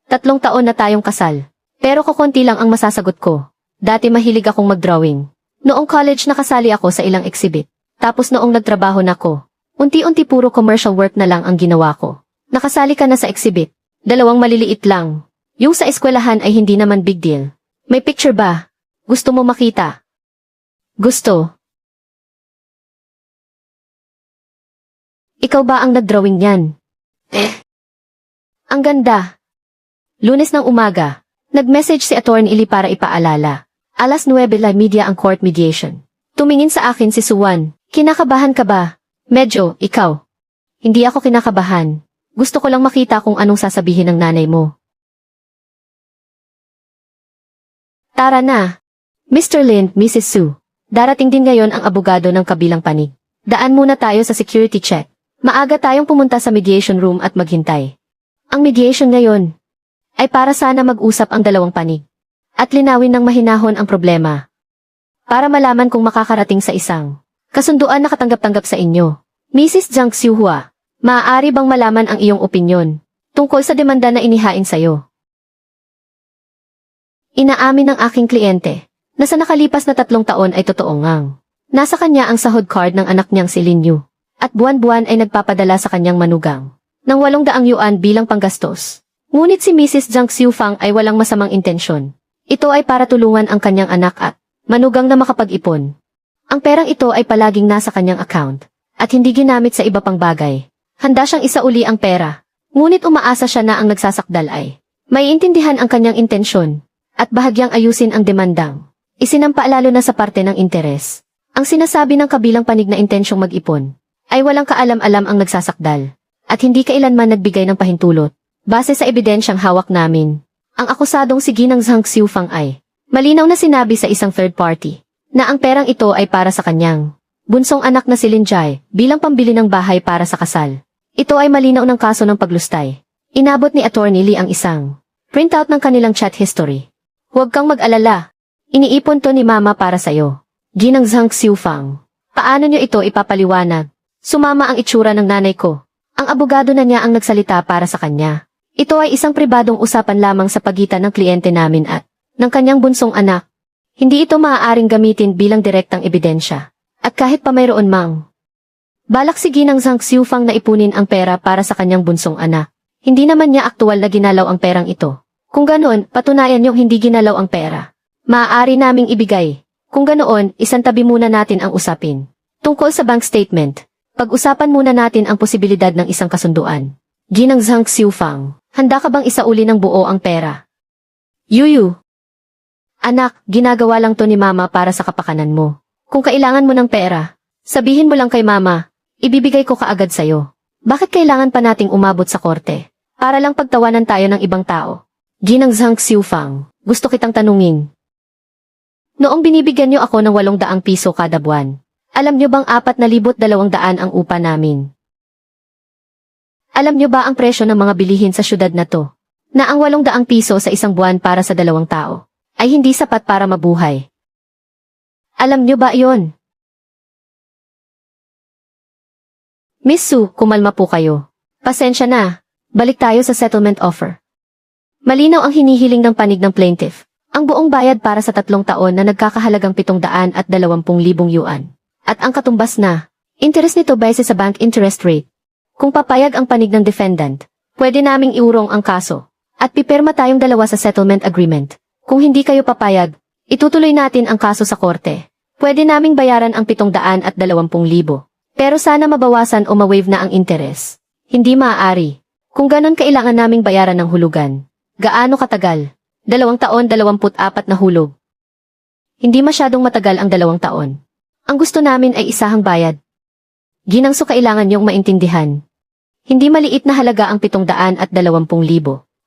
A: 3 taon na tayong kasal. Pero kukonti lang ang masasagot ko. Dati mahilig akong mag-drawing. Noong college nakasali ako sa ilang exhibit. Tapos noong nagtrabaho na ko, unti-unti puro commercial work na lang ang ginawa ko. Nakasali ka na sa exhibit. 2 maliliit lang. Yung sa eskwelahan ay hindi naman big deal. May picture ba? Gusto mo makita? Gusto. Ikaw ba ang nag-drawing yan? Ang ganda. Lunes ng umaga, nag-message si Attorney Lee para ipaalala. 9:00 ang court mediation. Tumingin sa akin si Suwan. Kinakabahan ka ba? Medyo, ikaw. Hindi ako kinakabahan. Gusto ko lang makita kung anong sasabihin ng nanay mo. Tara na. Mr. Lin, Mrs. Su. Darating din ngayon ang abogado ng kabilang panig. Daan muna tayo sa security check. Maaga tayong pumunta sa mediation room at maghintay. Ang mediation ngayon ay para sana mag-usap ang dalawang panig at linawin ng mahinahon ang problema. Para malaman kung makakarating sa isang kasunduan na katanggap-tanggap sa inyo. Mrs. Jiang Xiuhua. Maaari bang malaman ang iyong opinyon tungkol sa demanda na inihain sa'yo? Inaamin ng aking kliyente na sa nakalipas na 3 taon ay totoo ngang nasa kanya ang sahod card ng anak niyang si Lin Yu at buwan-buwan ay nagpapadala sa kanyang manugang ng 800 yuan bilang panggastos. Ngunit si Mrs. Jiang Xiufang ay walang masamang intensyon. Ito ay para tulungan ang kanyang anak at manugang na makapag-ipon. Ang perang ito ay palaging nasa kanyang account at hindi ginamit sa iba pang bagay. Handa siyang isauli ang pera, ngunit umaasa siya na ang nagsasakdal ay maiintindihan ang kanyang intensyon at bahagyang ayusin ang demandang isinampa lalo na sa parte ng interes. Ang sinasabi ng kabilang panig na intensyong mag-ipon ay walang kaalam-alam ang nagsasakdal at hindi kailanman nagbigay ng pahintulot. Base sa ebidensyang hawak namin, ang akusadong si Ginang Zhang Xiufang ay malinaw na sinabi sa isang third party na ang perang ito ay para sa kanyang bunsong anak na si Lin Jai bilang pambili ng bahay para sa kasal. Ito ay malinaw ng kaso ng paglustay. Inabot ni Attorney Lee ang isang printout ng kanilang chat history. Huwag kang mag-alala. Iniipon to ni Mama para sa'yo. Ginang Zhang Xiufang. Paano niyo ito ipapaliwanag? Sumama ang itsura ng nanay ko. Ang abogado na niya ang nagsalita para sa kanya. Ito ay isang pribadong usapan lamang sa pagitan ng kliyente namin at ng kanyang bunsong anak. Hindi ito maaaring gamitin bilang direktang ebidensya. At kahit pa mayroon mang Balak si Ginang Zhang Xiufang na ipunin ang pera para sa kanyang bunsong anak. Hindi naman niya aktual na ginalaw ang perang ito. Kung ganoon, patunayan niyong hindi ginalaw ang pera. Maaari naming ibigay. Kung ganoon, isantabi muna natin ang usapin. Tungkol sa bank statement, pag-usapan muna natin ang posibilidad ng isang kasunduan. Ginang Zhang Xiufang, handa ka bang isauli ng buo ang pera? Yuyu. Anak, ginagawa lang to ni mama para sa kapakanan mo. Kung kailangan mo ng pera, sabihin mo lang kay mama, ibibigay ko kaagad sa'yo. Bakit kailangan pa nating umabot sa korte? Para lang pagtawanan tayo ng ibang tao. Ginang Zhang Xiufang, gusto kitang tanungin. Noong binibigyan niyo ako ng 800 piso kada buwan, alam niyo bang 4,200 ang upa namin? Alam niyo ba ang presyo ng mga bilihin sa syudad na to? Na ang 800 piso sa isang buwan para sa 2 tao ay hindi sapat para mabuhay. Alam niyo ba iyon? Miss Su, kumalma po kayo. Pasensya na. Balik tayo sa settlement offer. Malinaw ang hinihiling ng panig ng plaintiff. Ang buong bayad para sa 3 taon na nagkakahalagang 720,000 yuan. At ang katumbas na, interest nito base sa bank interest rate. Kung papayag ang panig ng defendant, pwede naming iurong ang kaso. At pipirma tayong dalawa sa settlement agreement. Kung hindi kayo papayag, itutuloy natin ang kaso sa korte. Pwede naming bayaran ang 720,000. Pero sana mabawasan o ma-waive na ang interest. Hindi maaari. Kung ganon kailangan naming bayaran ng hulugan. Gaano katagal? 2 taon 24 na hulog. Hindi masyadong matagal ang 2 taon. Ang gusto namin ay isahang bayad. Ginangso kailangan niyong maintindihan. Hindi maliit na halaga ang 720,000.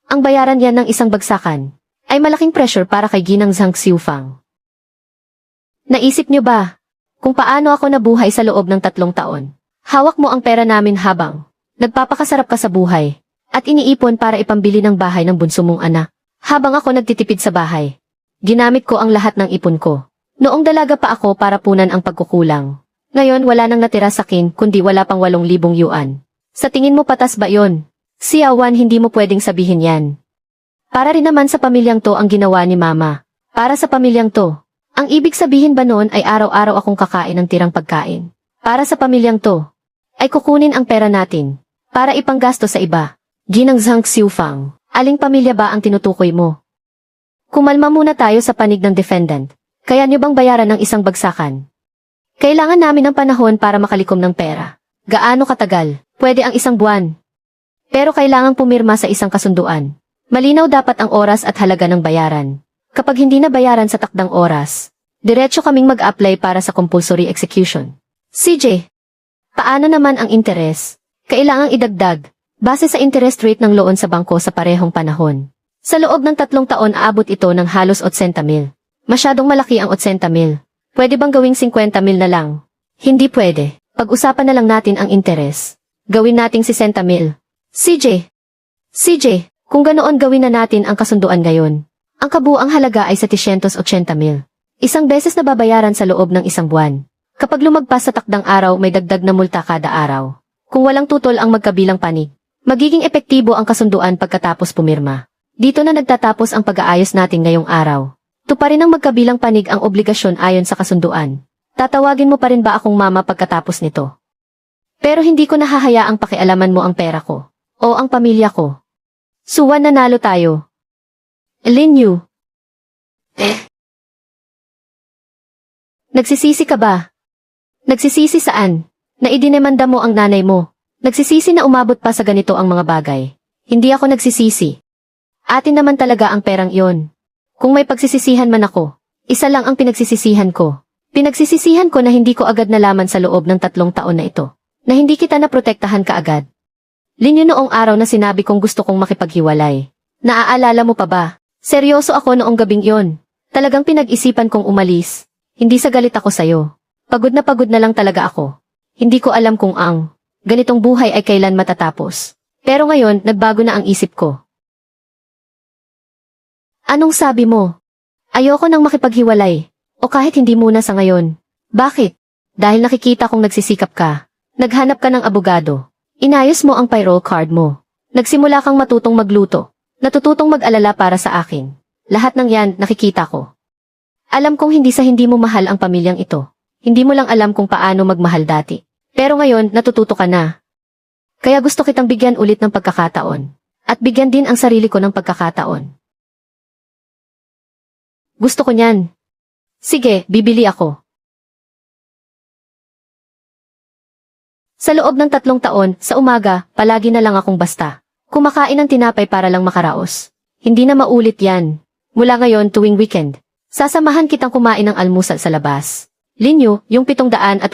A: Ang bayaran yan ng isang bagsakan ay malaking pressure para kay Ginang Zhang Xiufang. Naisip niyo ba kung paano ako nabuhay sa loob ng 3 taon? Hawak mo ang pera namin habang nagpapakasarap ka sa buhay at iniipon para ipambili ng bahay ng bunso mong anak. Habang ako nagtitipid sa bahay, ginamit ko ang lahat ng ipon ko. Noong dalaga pa ako para punan ang pagkukulang. Ngayon wala nang natira sa akin kundi wala pang 8,000 yuan. Sa tingin mo patas ba yon? Xiaowan, hindi mo pwedeng sabihin yan. Para rin naman sa pamilyang to ang ginawa ni mama. Para sa pamilyang to. Ang ibig sabihin ba noon ay araw-araw akong kakain ng tirang pagkain? Para sa pamilyang to, ay kukunin ang pera natin para ipanggasto sa iba. Ginang Zhang Xiufang, aling pamilya ba ang tinutukoy mo? Kumalma muna tayo sa panig ng defendant. Kaya niyo bang bayaran ng isang bagsakan? Kailangan namin ng panahon para makalikom ng pera. Gaano katagal? Pwede ang 1 buwan. Pero kailangang pumirma sa isang kasunduan. Malinaw dapat ang oras at halaga ng bayaran. Kapag hindi na bayaran sa takdang oras, diretso kaming mag-apply para sa compulsory execution. CJ, paano naman ang interes? Kailangang idagdag, base sa interest rate ng loan sa bangko sa parehong panahon. Sa loob ng 3 taon aabot ito ng halos 80,000. Masyadong malaki ang 80,000. Pwede bang gawing 50,000 na lang? Hindi pwede. Pag-usapan na lang natin ang interes. Gawin nating 60,000. CJ, kung ganoon gawin na natin ang kasunduan ngayon. Ang kabuang halaga ay 780,000. Isang beses na babayaran sa loob ng 1 buwan. Kapag lumagpas sa takdang araw may dagdag na multa kada araw. Kung walang tutol ang magkabilang panig, magiging epektibo ang kasunduan pagkatapos pumirma. Dito na nagtatapos ang pag-aayos natin ngayong araw. Tuparin ng magkabilang panig ang obligasyon ayon sa kasunduan. Tatawagin mo pa rin ba akong mama pagkatapos nito? Pero hindi ko nahahayaang pakialaman mo ang pera ko o ang pamilya ko. Suwan, nanalo tayo. Lin Yu. Nagsisisi ka ba? Nagsisisi saan? Na idinemanda mo ang nanay mo. Nagsisisi na umabot pa sa ganito ang mga bagay. Hindi ako nagsisisi. Atin naman talaga ang perang iyon. Kung may pagsisisihan man ako, isa lang ang pinagsisisihan ko. Pinagsisisihan ko na hindi ko agad nalaman sa loob ng 3 taon na ito, na hindi kita naprotektahan kaagad. Lin Yu, noong araw na sinabi kong gusto kong makipaghiwalay. Naaalala mo pa ba? Seryoso ako noong gabing yon. Talagang pinag-isipan kong umalis. Hindi sa galit ako sa'yo. Pagod na lang talaga ako. Hindi ko alam kung ang ganitong buhay ay kailan matatapos. Pero ngayon, nagbago na ang isip ko. Anong sabi mo? Ayoko nang makipaghiwalay. O kahit hindi muna sa ngayon. Bakit? Dahil nakikita kong nagsisikap ka. Naghanap ka ng abogado. Inayos mo ang payroll card mo. Nagsimula kang matutong magluto. Natututong mag-alala para sa akin. Lahat ng yan, nakikita ko. Alam kong hindi mo mahal ang pamilyang ito. Hindi mo lang alam kung paano magmahal dati. Pero ngayon, natututo ka na. Kaya gusto kitang bigyan ulit ng pagkakataon. At bigyan din ang sarili ko ng pagkakataon. Gusto ko niyan. Sige, bibili ako. Sa loob ng 3 taon, sa umaga, palagi na lang akong basta. Kumakain ng tinapay para lang makaraos. Hindi na maulit yan. Mula ngayon tuwing weekend. Sasamahan kitang kumain ng almusal sa labas. Linyo, yung 780,000,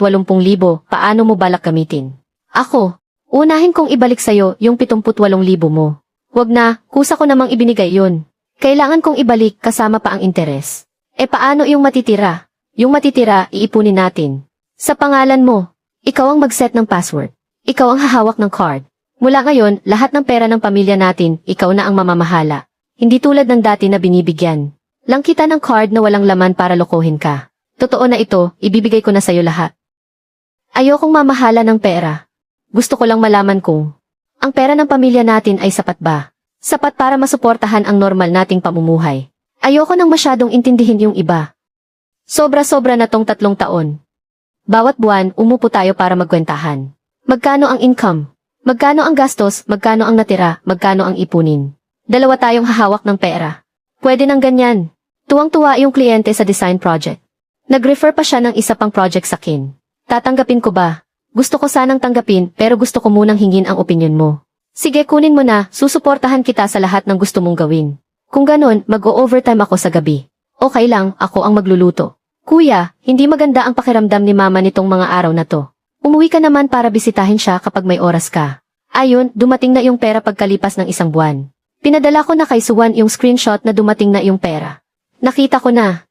A: paano mo balak gamitin? Ako, unahin kong ibalik sa'yo yung 78,000 mo. Wag na, kusa ko namang ibinigay yun. Kailangan kong ibalik kasama pa ang interes. Paano yung matitira? Yung matitira, iipunin natin. Sa pangalan mo. Ikaw ang mag-set ng password. Ikaw ang hahawak ng card. Mula ngayon, lahat ng pera ng pamilya natin, ikaw na ang mamamahala. Hindi tulad ng dati na binibigyan. Lang kita ng card na walang laman para lokohin ka. Totoo na ito, ibibigay ko na sa'yo lahat. Ayokong mamahala ng pera. Gusto ko lang malaman kung ang pera ng pamilya natin ay sapat ba? Sapat para masuportahan ang normal nating pamumuhay. Ayoko nang masyadong intindihin yung iba. Sobra-sobra na tong 3 taon. Bawat buwan, umupo tayo para magkwentahan. Magkano ang income? Magkano ang gastos? Magkano ang natira? Magkano ang ipunin? 2 tayong hahawak ng pera. Pwede nang ganyan. Tuwang-tuwa yung kliyente sa design project. Nag-refer pa siya ng isa pang project sa akin. Tatanggapin ko ba? Gusto ko sanang tanggapin pero gusto ko munang hingin ang opinyon mo. Sige, kunin mo na, susuportahan kita sa lahat ng gusto mong gawin. Kung ganon, mag-o-overtime ako sa gabi. Okay lang, ako ang magluluto. Kuya, hindi maganda ang pakiramdam ni mama nitong mga araw na to. Umuwi ka naman para bisitahin siya kapag may oras ka. Ayun, dumating na yung pera pagkalipas ng 1 buwan. Pinadala ko na kay Suwan yung screenshot na dumating na yung pera. Nakita ko na.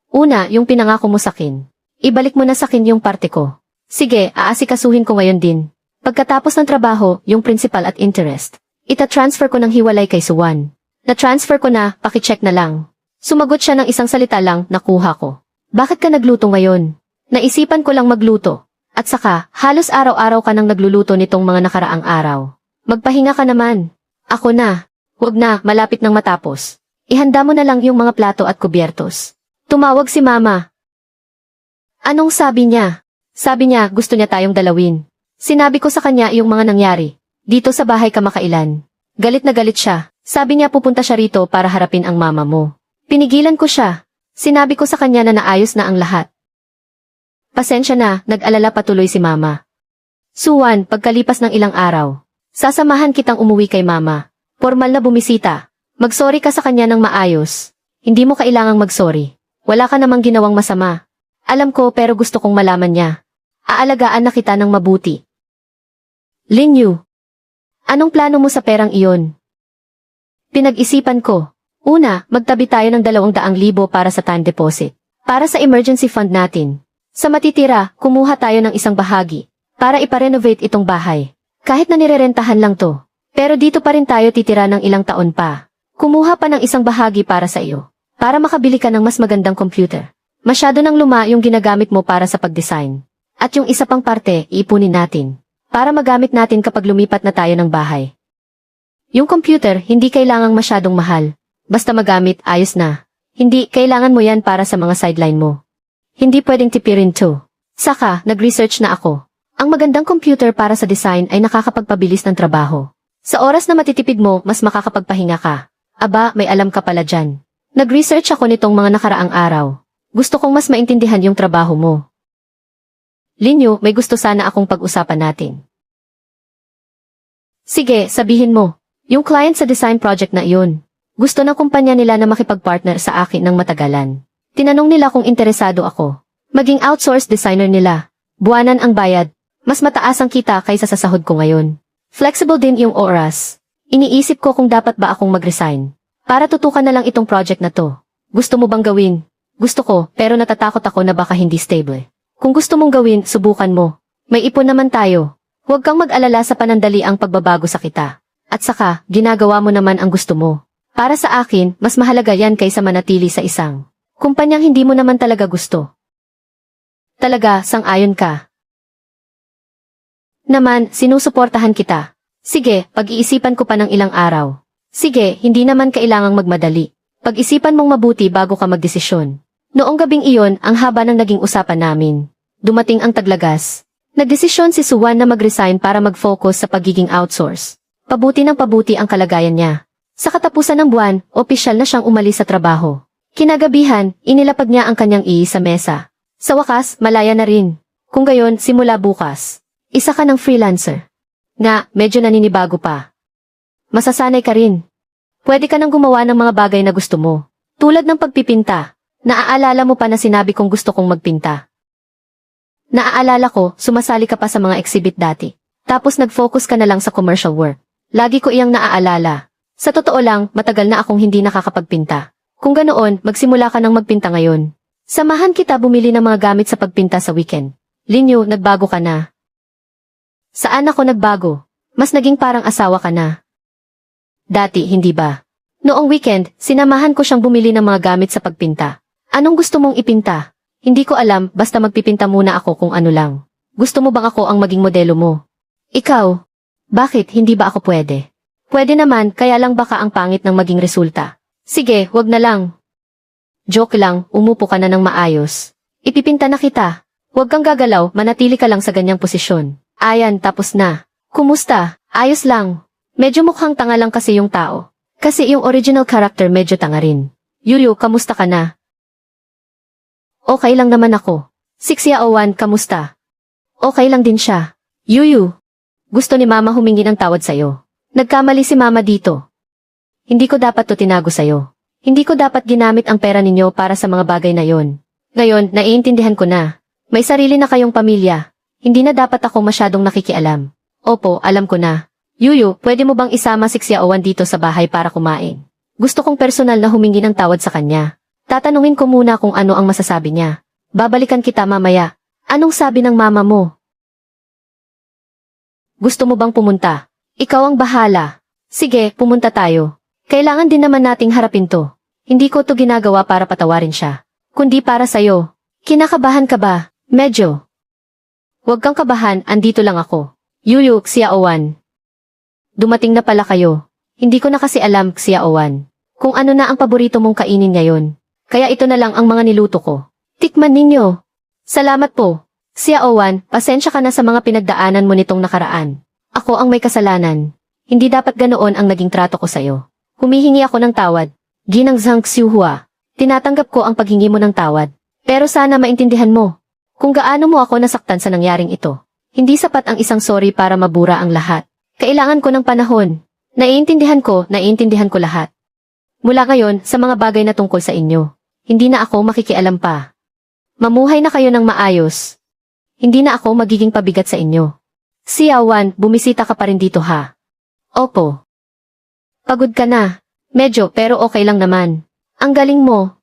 A: Una, yung pinangako mo sakin. Ibalik mo na sakin yung parte ko. Sige, aasikasuhin ko ngayon din. Pagkatapos ng trabaho, yung principal at interest. Ita-transfer ko ng hiwalay kay Suwan. Na-transfer ko na, pakicheck na lang. Sumagot siya ng 1 salita lang, nakuha ko. Bakit ka nagluto ngayon? Naisipan ko lang magluto. At saka, halos araw-araw ka nang nagluluto nitong mga nakaraang araw. Magpahinga ka naman. Ako na. Huwag na, malapit nang matapos. Ihanda mo na lang yung mga plato at kubyertos. Tumawag si mama. Anong sabi niya? Sabi niya, gusto niya tayong dalawin. Sinabi ko sa kanya yung mga nangyari. Dito sa bahay kamakailan. Galit na galit siya. Sabi niya pupunta siya rito para harapin ang mama mo. Pinigilan ko siya. Sinabi ko sa kanya na naayos na ang lahat. Pasensya na, nag-alala patuloy si mama. Suwan, pagkalipas ng ilang araw. Sasamahan kitang umuwi kay mama. Formal na bumisita. Mag-sorry ka sa kanya ng maayos. Hindi mo kailangang mag-sorry. Wala ka namang ginawang masama. Alam ko pero gusto kong malaman niya. Aalagaan na kita ng mabuti. Linyu. Anong plano mo sa perang iyon? Pinag-isipan ko. Una, magtabi tayo ng 200,000 para sa time deposit. Para sa emergency fund natin. Sa matitira, kumuha tayo ng 1 bahagi. Para iparenovate itong bahay. Kahit na nirerentahan lang to. Pero dito pa rin tayo titira ng ilang taon pa. Kumuha pa ng 1 bahagi para sa iyo. Para makabili ka ng mas magandang computer. Masyado nang luma yung ginagamit mo para sa pag-design. At yung isa pang parte, iipunin natin. Para magamit natin kapag lumipat na tayo ng bahay. Yung computer, hindi kailangang masyadong mahal. Basta magamit, ayos na. Hindi, kailangan mo yan para sa mga sideline mo. Hindi pwedeng tipirin to. Saka, nag-research na ako. Ang magandang computer para sa design ay nakakapagpabilis ng trabaho. Sa oras na matitipid mo, mas makakapagpahinga ka. Aba, may alam ka pala dyan. Nag-research ako nitong mga nakaraang araw. Gusto kong mas maintindihan yung trabaho mo. Linyo, may gusto sana akong pag-usapan natin. Sige, sabihin mo. Yung client sa design project na iyon. Gusto ng kumpanya nila na makipag-partner sa akin ng matagalan. Tinanong nila kung interesado ako. Maging outsourced designer nila. Buwanan ang bayad. Mas mataas ang kita kaysa sa sahod ko ngayon. Flexible din yung oras. Iniisip ko kung dapat ba akong mag-resign. Para tutukan na lang itong project na to. Gusto mo bang gawin? Gusto ko, pero natatakot ako na baka hindi stable. Kung gusto mong gawin, subukan mo. May ipon naman tayo. Huwag kang mag-alala sa panandali ang pagbabago sa kita. At saka, ginagawa mo naman ang gusto mo. Para sa akin, mas mahalaga yan kaysa manatili sa isang kumpanyang hindi mo naman talaga gusto. Talaga, sang-ayon ka. Naman, sinusuportahan kita. Sige, pag-iisipan ko pa ng ilang araw. Sige, hindi naman kailangang magmadali. Pag-isipan mong mabuti bago ka magdesisyon. Noong gabing iyon, ang haba ng naging usapan namin. Dumating ang taglagas. Nagdesisyon si Suwan na mag-resign para mag-focus sa pagiging outsource. Pabuti ng pabuti ang kalagayan niya. Sa katapusan ng buwan, opisyal na siyang umalis sa trabaho. Kinagabihan, inilapag niya ang kanyang sa mesa. Sa wakas, malaya na rin. Kung gayon, simula bukas, isa ka ng freelancer. Nga, medyo naninibago pa. Masasanay ka rin. Pwede ka nang gumawa ng mga bagay na gusto mo. Tulad ng pagpipinta. Naaalala mo pa na sinabi kong gusto kong magpinta. Naaalala ko, sumasali ka pa sa mga exhibit dati. Tapos nag-focus ka na lang sa commercial work. Lagi ko iyang naaalala. Sa totoo lang, matagal na akong hindi nakakapagpinta. Kung ganoon, magsimula ka ng magpinta ngayon. Samahan kita bumili ng mga gamit sa pagpinta sa weekend. Linyo, nagbago ka na. Saan ako nagbago? Mas naging parang asawa ka na. Dati, hindi ba? Noong weekend, sinamahan ko siyang bumili ng mga gamit sa pagpinta. Anong gusto mong ipinta? Hindi ko alam, basta magpipinta muna ako kung ano lang. Gusto mo bang ako ang maging modelo mo? Ikaw? Bakit, hindi ba ako pwede? Pwede naman, kaya lang baka ang pangit ng maging resulta. Sige, wag na lang. Joke lang, umupo ka na ng maayos. Ipipinta na kita. Huwag kang gagalaw, manatili ka lang sa ganyang posisyon. Ayan, tapos na. Kumusta? Ayos lang. Medyo mukhang tanga lang kasi yung tao. Kasi yung original character medyo tanga rin. Yuyu, kamusta ka na? Okay lang naman ako. Sixiaowan, kamusta? Okay lang din siya. Yuyu. Gusto ni Mama humingi ng tawad sa'yo. Nagkamali si Mama dito. Hindi ko dapat to tinago sa'yo. Hindi ko dapat ginamit ang pera ninyo para sa mga bagay na yon. Ngayon, naiintindihan ko na. May sarili na kayong pamilya. Hindi na dapat ako masyadong nakikialam. Opo, alam ko na. Yuyu, pwede mo bang isama si Xiaowan dito sa bahay para kumain? Gusto kong personal na humingi ng tawad sa kanya. Tatanungin ko muna kung ano ang masasabi niya. Babalikan kita mamaya. Anong sabi ng mama mo? Gusto mo bang pumunta? Ikaw ang bahala. Sige, pumunta tayo. Kailangan din naman nating harapin to. Hindi ko to ginagawa para patawarin siya. Kundi para sa'yo. Kinakabahan ka ba? Medyo. Huwag kang kabahan, andito lang ako. Yuyu, Xiaowan. Dumating na pala kayo. Hindi ko na kasi alam, Xiaowan, kung ano na ang paborito mong kainin ngayon. Kaya ito na lang ang mga niluto ko. Tikman ninyo. Salamat po. Xiaowan, pasensya ka na sa mga pinagdaanan mo nitong nakaraan. Ako ang may kasalanan. Hindi dapat ganoon ang naging trato ko sa'yo. Humihingi ako ng tawad. Ginang Zhang Xiuhua. Tinatanggap ko ang paghingi mo ng tawad. Pero sana maintindihan mo. Kung gaano mo ako nasaktan sa nangyaring ito. Hindi sapat ang isang sorry para mabura ang lahat. Kailangan ko ng panahon. Naiintindihan ko lahat. Mula ngayon, sa mga bagay na tungkol sa inyo. Hindi na ako makikialam pa. Mamuhay na kayo ng maayos. Hindi na ako magiging pabigat sa inyo. Xiaowan, bumisita ka pa rin dito ha? Opo. Pagod ka na. Medyo, pero okay lang naman. Ang galing mo.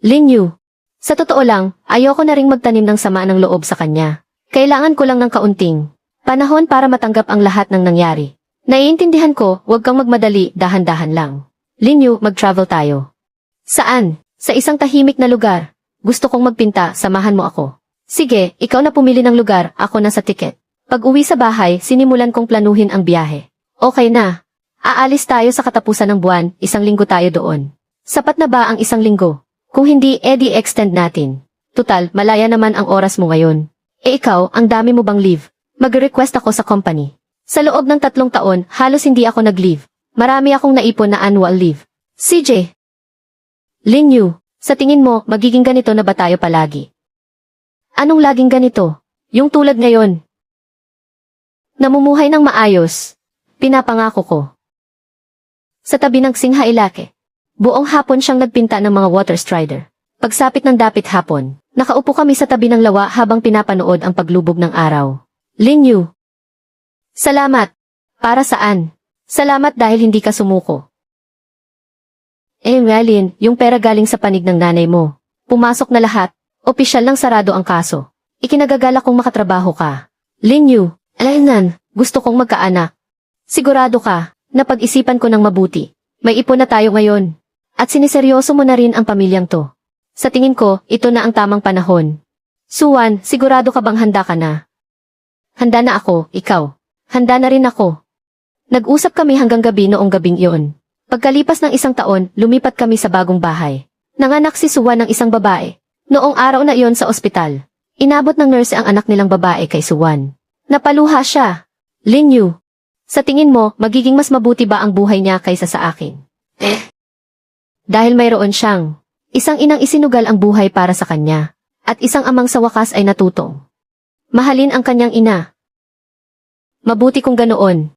A: Linyu. Sa totoo lang, ayoko na ring magtanim ng sama ng loob sa kanya. Kailangan ko lang ng kaunting panahon para matanggap ang lahat ng nangyari. Naiintindihan ko, huwag kang magmadali, dahan-dahan lang. Linyu, mag-travel tayo. Saan? Sa isang tahimik na lugar. Gusto kong magpinta, samahan mo ako. Sige, ikaw na pumili ng lugar, ako na sa tiket. Pag uwi sa bahay, sinimulan kong planuhin ang biyahe. Okay na. Aalis tayo sa katapusan ng buwan, 1 linggo tayo doon. Sapat na ba ang 1 linggo? Kung hindi, edi extend natin. Tutal, malaya naman ang oras mo ngayon. Ikaw, ang dami mo bang leave? Mag-request ako sa company. Sa loob ng 3 taon, halos hindi ako nag-leave. Marami akong naipon na annual leave. CJ. Linyu, sa tingin mo, magiging ganito na ba tayo palagi? Anong laging ganito? Yung tulad ngayon. Namumuhay ng maayos. Pinapangako ko. Sa tabi ng Singhailake. Buong hapon siyang nagpinta ng mga water strider. Pagsapit ng dapit hapon, nakaupo kami sa tabi ng lawa habang pinapanood ang paglubog ng araw. Linyu. Salamat. Para saan? Salamat dahil hindi ka sumuko. Lin, yung pera galing sa panig ng nanay mo. Pumasok na lahat. Opisyal lang sarado ang kaso. Ikinagagala kong makatrabaho ka. Linyu. Alainan, gusto kong magkaanak. Sigurado ka, napag-isipan ko ng mabuti. May ipon na tayo ngayon. At siniseryoso mo na rin ang pamilyang to. Sa tingin ko, ito na ang tamang panahon. Suwan, sigurado ka bang handa ka na? Handa na ako, ikaw. Handa na rin ako. Nag-usap kami hanggang gabi noong gabing iyon. Pagkalipas ng 1 taon, lumipat kami sa bagong bahay. Nanganak si Suwan ng isang babae. Noong araw na iyon sa ospital. Inabot ng nurse ang anak nilang babae kay Suwan. Napaluha siya. Lin Yu, sa tingin mo, magiging mas mabuti ba ang buhay niya kaysa sa akin? Dahil mayroon siyang isang inang isinugal ang buhay para sa kanya, at isang amang sa wakas ay natutong mahalin ang kanyang ina. Mabuti kung ganoon.